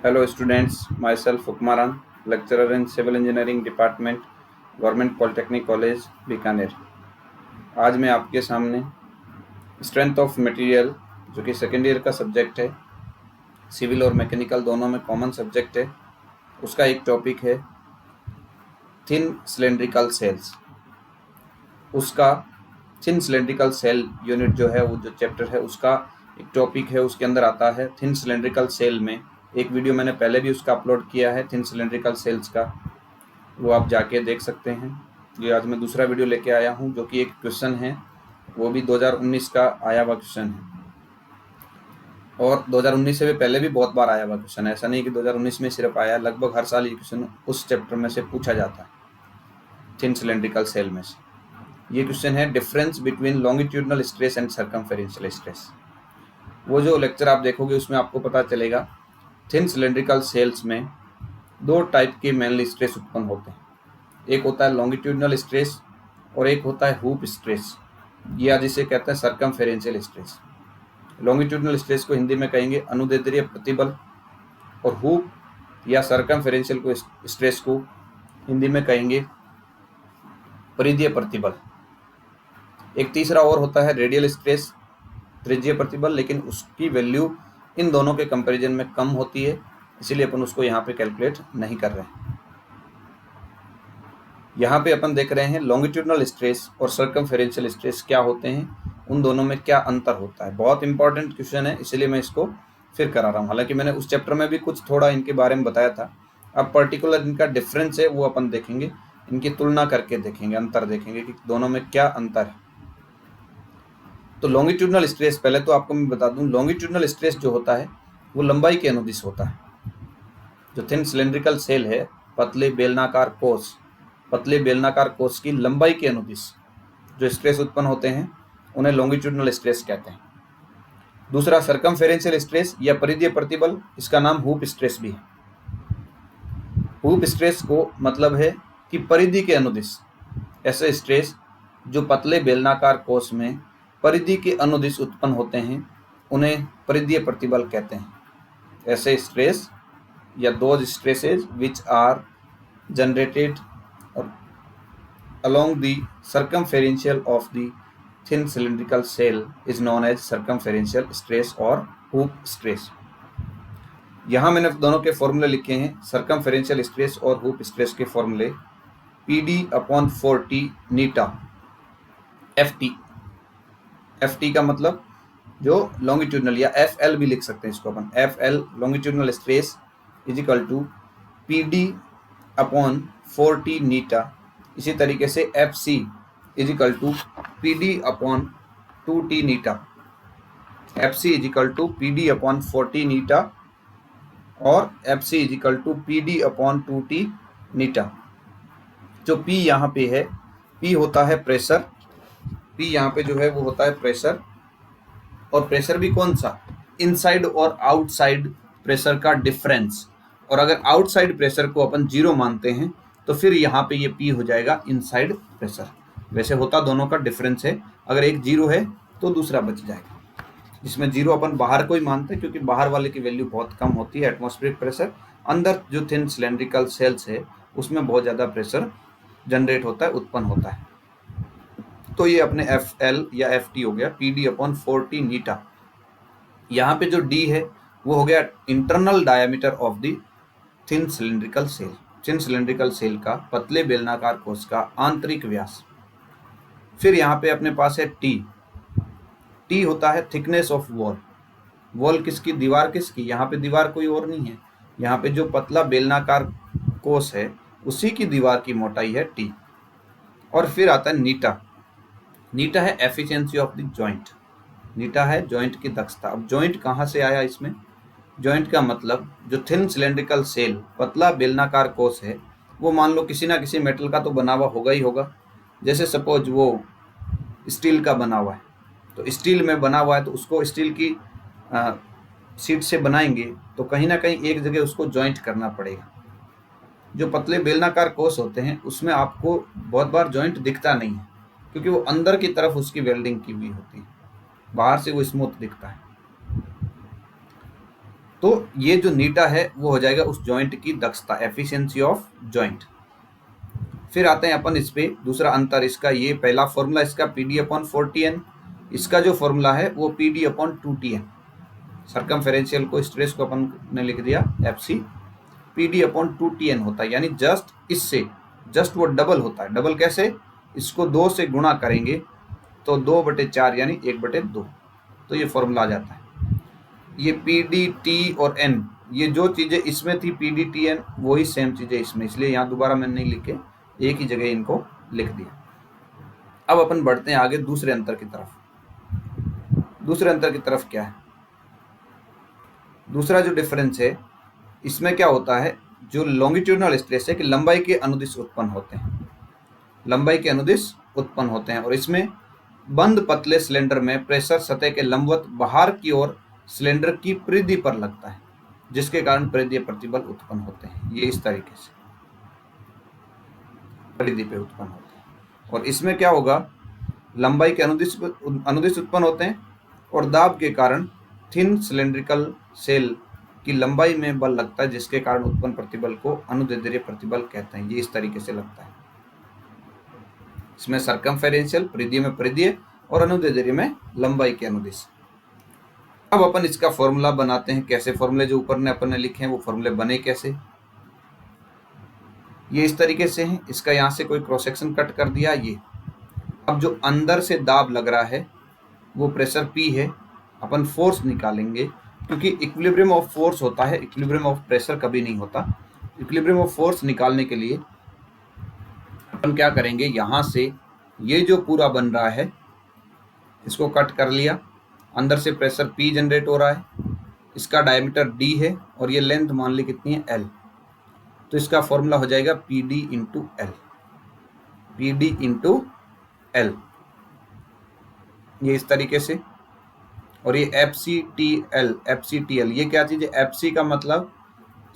Hello students, myself Ukmaran, lecturer in Civil Engineering Department, Government Polytechnic College, Bikaner. आज मैं आपके सामने स्ट्रेंथ ऑफ मटेरियल जो कि सेकेंड ईयर का सब्जेक्ट है, सिविल और मैकेनिकल दोनों में कॉमन सब्जेक्ट है, उसका एक टॉपिक है थिन सिलेंड्रिकल सेल्स। उसका थिन सिलेंड्रिकल सेल यूनिट जो है वो जो चैप्टर है उसका एक टॉपिक है, उसके अंदर आता है थिन सिलेंड्रिकल सेल में एक वीडियो मैंने पहले भी उसका अपलोड किया है थिन सिलेंड्रिकल सेल्स का, वो आप जाके देख सकते हैं। ये आज मैं दूसरा वीडियो लेके आया हूँ जो कि एक क्वेश्चन है, वो भी 2019 का आया हुआ क्वेश्चन है और 2019 से भी पहले भी बहुत बार आया हुआ क्वेश्चन है। ऐसा नहीं कि 2019 में सिर्फ आया, लगभग हर साल ये क्वेश्चन उस चैप्टर में से पूछा जाता है थिन सिलेंड्रिकल सेल में से। ये क्वेश्चन है difference between longitudinal stress and circumferential stress. वो जो लेक्चर आप देखोगे उसमें आपको पता चलेगा थिन सिलेंड्रिकल सेल्स में दो टाइप के मेनली स्ट्रेस उत्पन्न होते हैं। एक होता है लॉन्गिट्यूडनल स्ट्रेस और एक होता है हूप स्ट्रेस, या जिसे कहते हैं सर्कमफेरेंशियल स्ट्रेस। लॉन्गिट्यूडनल स्ट्रेस को हिंदी में कहेंगे अनुदैर्ध्य प्रतिबल और हूप या सर्कमफेरेंशियल को स्ट्रेस को हिंदी में कहेंगे परिधीय प्रतिबल। एक तीसरा और होता है रेडियल स्ट्रेस, त्रिज्यीय प्रतिबल, लेकिन उसकी वैल्यू इन दोनों के कंपैरिजन में कम होती है, इसीलिए अपन उसको यहाँ पे कैलकुलेट नहीं कर रहे हैं। यहाँ पे अपन देख रहे हैं लॉन्गिट्यूडनल स्ट्रेस और सर्कमफेरेंशियल स्ट्रेस क्या होते हैं, उन दोनों में क्या अंतर होता है। बहुत इंपॉर्टेंट क्वेश्चन है, इसीलिए मैं इसको फिर करा रहा हूँ। हालांकि मैंने उस चैप्टर में भी कुछ थोड़ा इनके बारे में बताया था, अब पर्टिकुलर इनका डिफरेंस है वो अपन देखेंगे, इनकी तुलना करके देखेंगे, अंतर देखेंगे कि दोनों में क्या अंतर है। तो लॉन्गिट्यूडनल स्ट्रेस, पहले तो आपको मैं बता दूं, लॉन्गिट्यूडनल स्ट्रेस जो होता है वो लंबाई के अनुदिश होता है। जो थिन सिलेंड्रिकल सेल है, पतले बेलनाकार कोश की लंबाई के अनुदिश जो स्ट्रेस उत्पन्न होते हैं उन्हें लॉन्गिट्यूडनल स्ट्रेस कहते हैं। दूसरा सर्कमफेरेंशियल स्ट्रेस या परिधीय प्रतिबल, इसका नाम हूप स्ट्रेस भी है। हूप स्ट्रेस को मतलब है कि परिधि के अनुदिश ऐसे स्ट्रेस जो पतले बेलनाकार कोश में परिधि के अनुदिश उत्पन्न होते हैं उन्हें परिधीय प्रतिबल कहते हैं। ऐसे स्ट्रेस या those stresses which are generated along the circumferential of the thin cylindrical cell is known as circumferential stress और hoop stress। यहाँ मैंने दोनों के फॉर्मूले लिखे हैं, सर्कमफेरेंशियल स्ट्रेस और हूप स्ट्रेस के फॉर्मूले PD/4T नीटा FT का मतलब जो लॉन्गिट्यूडनल, या FL भी लिख सकते हैं इसको अपन, FL longitudinal stress is equal to PD/4T नीटा। इसी तरीके से FC is equal to PD/2T नीटा। FC is equal to PD/4T नीटा और FC is equal to PD/2T नीटा। जो P यहाँ पे है, P होता है प्रेशर, P यहाँ पे जो है वो होता है प्रेशर, और प्रेशर भी कौन सा, इनसाइड और आउटसाइड प्रेशर का डिफरेंस। और अगर आउटसाइड प्रेशर को अपन जीरो मानते हैं तो फिर यहाँ पे ये P हो जाएगा इनसाइड प्रेशर। वैसे होता दोनों का डिफरेंस है, अगर एक जीरो है तो दूसरा बच जाएगा। इसमें जीरो अपन बाहर को ही मानते हैं क्योंकि बाहर वाले की वैल्यू बहुत कम होती है एटमॉस्फेरिक प्रेशर, अंदर जो थिन सिलेंड्रिकल सेल्स है उसमें बहुत ज़्यादा प्रेशर जनरेट होता है, उत्पन्न होता है। तो ये अपने FL या FT हो गया PD/4T नीटा। यहाँ पे जो D है वो हो गया internal diameter of the thin cylindrical shell, thin cylindrical shell का, पतले बेलनाकार कोश का आंतरिक व्यास। फिर यहाँ पे अपने पास है T होता है थिकनेस ऑफ वॉल किसकी, दीवार किसकी, यहाँ पे दीवार कोई और नहीं है, यहाँ पे जो पतला बेलनाकार कोश है उसी की दीवार की मोटाई है T। और फिर आता है नीटा है एफिशिएंसी ऑफ द जॉइंट, नीटा है जॉइंट की दक्षता। अब जॉइंट कहाँ से आया इसमें, जॉइंट का मतलब जो थिन सिलेंड्रिकल सेल पतला बेलनाकार कोश है वो मान लो किसी ना किसी मेटल का तो बना हुआ होगा ही होगा। जैसे सपोज वो स्टील का बना हुआ है, तो स्टील में बना हुआ है तो उसको स्टील की शीट से बनाएंगे तो कहीं ना कहीं एक जगह उसको जॉइंट करना पड़ेगा। जो पतले बेलनाकार कोश होते हैं उसमें आपको बहुत बार जॉइंट दिखता नहीं है क्योंकि वो अंदर की तरफ उसकी वेल्डिंग की हुई होती है, बाहर से वो स्मूथ दिखता है। तो ये जो नीटा है वो हो जाएगा उस जॉइंट की दक्षता, एफिशिएंसी ऑफ जॉइंट। फिर आते हैं अपन इस पे दूसरा अंतर इसका, ये पहला फॉर्मूला इसका PD/40N, इसका जो फॉर्मूला है वो PD/2TN। सर्कमफेरेंशियल को स्ट्रेस को अपन ने लिख दिया FC, PD/2TN होता है, यानी जस्ट इससे जस्ट वो डबल होता है। डबल कैसे? इसको 2 से गुणा करेंगे तो 2/4 यानी 1/2, तो ये फॉर्मूला आ जाता है। ये PD, T और N, ये जो चीजें इसमें थी PD, T, N, वही सेम चीजें इसमें, इसलिए यहाँ दोबारा मैंने नहीं लिखे, एक ही जगह इनको लिख दिया। अब अपन बढ़ते हैं आगे दूसरे अंतर की तरफ। दूसरे अंतर की तरफ क्या है? दूसरा जो डिफरेंस है इसमें क्या होता है, जो लॉन्गिट्यूडनल स्ट्रेस है कि लंबाई के अनुदिश उत्पन्न होते हैं, लंबाई के अनुदिश उत्पन्न होते हैं, और इसमें बंद पतले सिलेंडर में प्रेशर सतह के लंबवत बाहर की ओर सिलेंडर की परिधि पर लगता है, जिसके कारण परिधीय प्रतिबल उत्पन्न होते हैं। ये इस तरीके से परिधि पे उत्पन्न होते हैं, और इसमें क्या होगा, लंबाई के अनुदिश उत्पन्न होते हैं, और दाब के कारण थिन सिलेंड्रिकल सेल की लंबाई में बल लगता है, जिसके कारण उत्पन्न प्रतिबल को अनुदैर्ध्य प्रतिबल कहते हैं। ये इस तरीके से लगता है। इसमें सर्कमफेरेंशियल, परिधीय में परिधीय, और अनुदैर्ध्य में लंबाई के अनुदिश। अब अपन इसका फॉर्मूला बनाते हैं। कैसे फॉर्मूले जो ऊपर ने अपन ने लिखे हैं वो फॉर्मूले बने कैसे, ये इस तरीके से हैं। इसका यहाँ से कोई क्रॉस सेक्शन कट कर दिया ये। अब जो अंदर से दाब लग रहा है वो प्रेशर P है। अपन फोर्स निकालेंगे, क्योंकि इक्विलिब्रियम ऑफ फोर्स होता है, इक्विलिब्रियम ऑफ प्रेशर कभी नहीं होता। इक्विलिब्रियम ऑफ फोर्स निकालने के लिए अपन क्या करेंगे, यहाँ से ये जो पूरा बन रहा है इसको कट कर लिया। अंदर से प्रेशर P जनरेट हो रहा है, इसका डायमीटर D है, और ये लेंथ मान ली कितनी है, L। तो इसका फॉर्मूला हो जाएगा PD/L, PD/L, ये इस तरीके से। और ये FCTL, ये क्या चीज़ है? FC का मतलब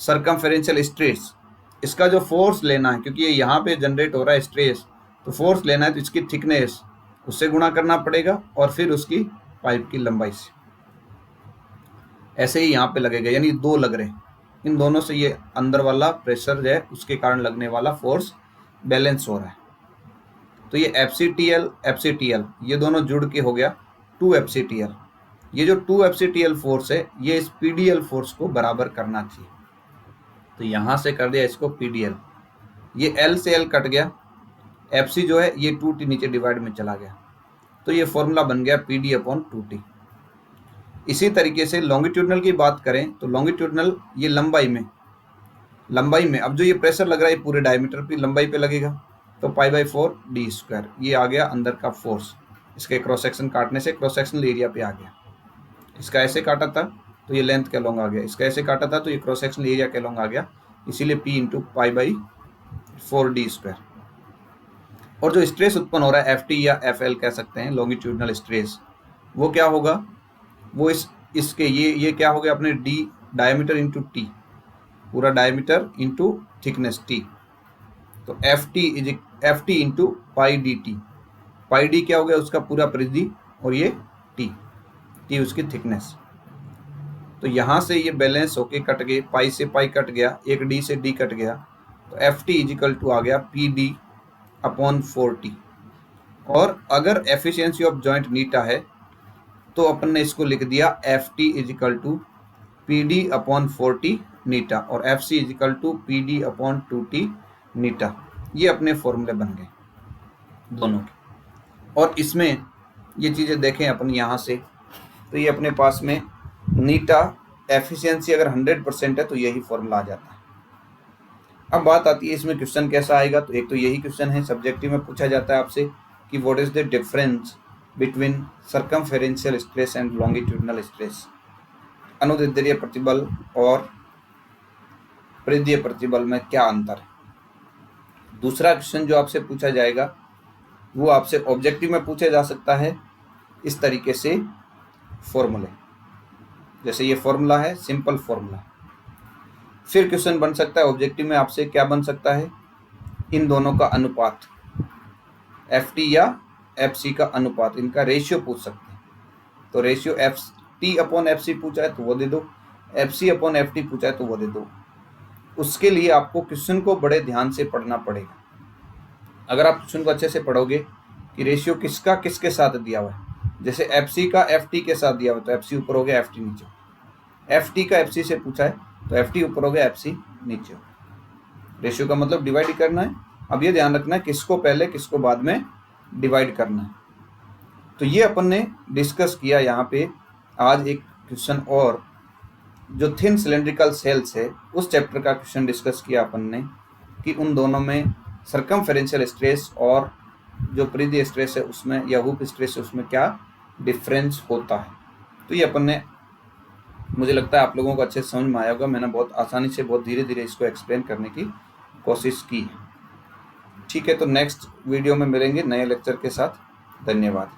सर्कमफेरेंशियल स्ट्रेस। इसका जो फोर्स लेना है, क्योंकि ये यहाँ पे जनरेट हो रहा है स्ट्रेस, तो फोर्स लेना है तो इसकी थिकनेस उससे गुणा करना पड़ेगा, और फिर उसकी पाइप की लंबाई से। ऐसे ही यहाँ पे लगेगा, यानी 2 लग रहे हैं, इन दोनों से ये अंदर वाला प्रेशर जो है उसके कारण लगने वाला फोर्स बैलेंस हो रहा है। तो ये FCTL ये दोनों जुड़ के हो गया 2FCTL। ये जो 2FCTL फोर्स है ये इस PDL फोर्स को बराबर करना चाहिए, तो यहाँ से कर दिया इसको PDL। ये L से L कट गया, FC जो है ये 2T नीचे डिवाइड में चला गया, तो ये फॉर्मूला बन गया PD/2T। इसी तरीके से लॉन्गिट्यूडनल की बात करें तो लॉन्गिट्यूडनल ये लंबाई में अब जो ये प्रेशर लग रहा है पूरे डायमीटर पे लंबाई पे लगेगा, तो π/4d², ये आ गया अंदर का फोर्स। इसके क्रॉस सेक्शन काटने से क्रॉस सेक्शनल एरिया पे आ गया। इसका ऐसे काटा था तो ये लेंथ के अलोंग आ गया, इसका ऐसे काटा था तो ये क्रॉस सेक्शनल एरिया के अलोंग आ गया, इसीलिए P/π/4d²। और जो स्ट्रेस उत्पन्न हो रहा है FT या FL कह सकते हैं, लॉन्गिट्यूडनल स्ट्रेस, वो क्या होगा, वो इसके ये क्या हो गया अपने D डायमीटर इंटू T, पूरा डायमीटर इंटू थिकनेस T, तो FT इंटू π/dt। π/d क्या हो गया, उसका पूरा परिधि, और ये T उसकी थिकनेस। तो यहाँ से ये बैलेंस होके कट गए, पाई से पाई कट गया, एक D से D कट गया, तो FT आ गया PD/4T। और अगर एफिशिएंसी ऑफ जॉइंट नीटा है तो अपन ने इसको लिख दिया FT PD/4T नीटा, और FC PD/2T नीटा। ये अपने फॉर्मूले बन गए दोनों के। और इसमें ये चीज़ें देखें अपन यहाँ से, तो ये अपने पास में नीटा एफिशिएंसी अगर 100% है तो यही फॉर्मूला आ जाता है। अब बात आती है इसमें क्वेश्चन कैसा आएगा, तो एक तो यही क्वेश्चन है, सब्जेक्टिव में पूछा जाता है आपसे कि what is the difference between circumferential stress and longitudinal stress, अनुदैर्ध्य प्रतिबल और परिधीय प्रतिबल में क्या अंतर है। दूसरा क्वेश्चन जो आपसे पूछा जाएगा वो आपसे ऑब्जेक्टिव में पूछा जा सकता है इस तरीके से, फॉर्मूले जैसे ये फॉर्मूला है, सिंपल फॉर्मूला। फिर क्वेश्चन बन सकता है ऑब्जेक्टिव में आपसे क्या बन सकता है, इन दोनों का अनुपात, FT या FC का अनुपात, इनका रेशियो पूछ सकते हैं। तो रेशियो FT/FC पूछा है तो वो दे दो, FC अपॉन FT पूछा है तो वो दे दो। उसके लिए आपको क्वेश्चन को बड़े ध्यान से पढ़ना पड़ेगा। अगर आप क्वेश्चन को अच्छे से पढ़ोगे कि रेशियो किसका किसके साथ दिया हुआ है, जैसे FC का FT के साथ दिया हुआ तो FC ऊपर हो गया FT नीचे, FT का FC से पूछा है तो FT ऊपर हो गया FC नीचे। रेशियो का मतलब डिवाइड करना है। अब ये ध्यान रखना है किसको पहले किसको बाद में डिवाइड करना है। तो ये अपन ने डिस्कस किया यहाँ पे आज एक क्वेश्चन, और जो थिन सिलेंड्रिकल सेल्स है उस चैप्टर का क्वेश्चन डिस्कस किया अपन ने कि उन दोनों में सर्कमफेरेंशियल स्ट्रेस और जो परिधीय स्ट्रेस है उसमें या हुप स्ट्रेस है उसमें क्या डिफरेंस होता है। तो ये अपन ने, मुझे लगता है आप लोगों को अच्छे से समझ में आया होगा। मैंने बहुत आसानी से बहुत धीरे धीरे इसको एक्सप्लेन करने की कोशिश की है। ठीक है, तो नेक्स्ट वीडियो में मिलेंगे नए लेक्चर के साथ। धन्यवाद।